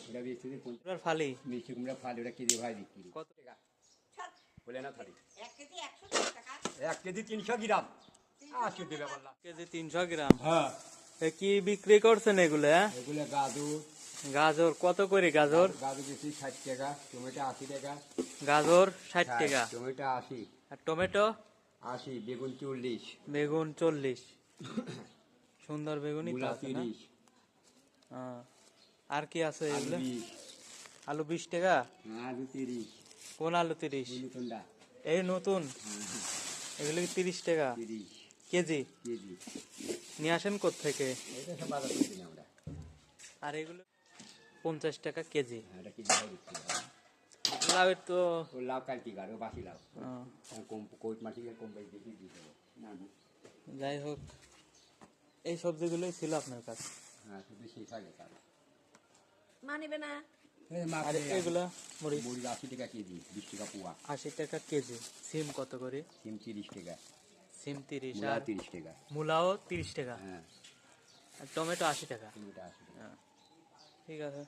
ওটা বেচতে দিই এবার ফালি মিষ্টি কুমড়া ফালি ওটা কেজি ভাই বিক্রি কত টাকা বলে না থালি 1 কেজি 100 টাকা 1 কেজি 300 গ্রাম আজকে দেবে বললাম কেজি 300 গ্রাম। হ্যাঁ এ কি বিক্রি করছেন এগুলো? এগুলো গাজর গাজর কত করে গাজর? গাজর বেশি 60 টাকা টমেটো 80 টাকা গাজর 60 টাকা, টমেটো 80 আর টমেটো 80 বেগুন 40 বেগুন 40। সুন্দর বেগুনই তো মূলা আছে না? 30 হ্যাঁ। আর কি আছে আলু এগুলো? 20 আলু 20 টাকা। আলু 30 কোন আলু 30? নতুনটা এই নতুন এগুলো কি 30 টাকা 30 কেজি? কেজি নিয়ে আসেন কোত্থেকে? এটা সব বাজার থেকে কিনি আমরা আর এগুলো 50 টাকা কেজি। এটা কেজি ভাই বিক্রি হয় লাউয়ের তো ও লাভ কাল কি গাড়ো বাসি লাভ আহ, কম কোট মাটি কম বেশি বেশি দিয়ে দেবো না না যাই হোক এই সবজিগুলোই ছিল আপনার কাছে। হ্যাঁ শুধু সেই থাকে তার মানিবে না আর এগুলা মরিচ মুড়ি 80 টাকা কেজি 20 টাকা পোয়া 80 টাকা কেজি। সিম কত করে? সিম 30 টাকা সিম 30 মূলা আর 30 টাকা মূলাও 30 টাকা, হ্যাঁ আর টমেটো 80 টাকা। টমেটো 80 টাকা হ্যাঁ, ঠিক আছে।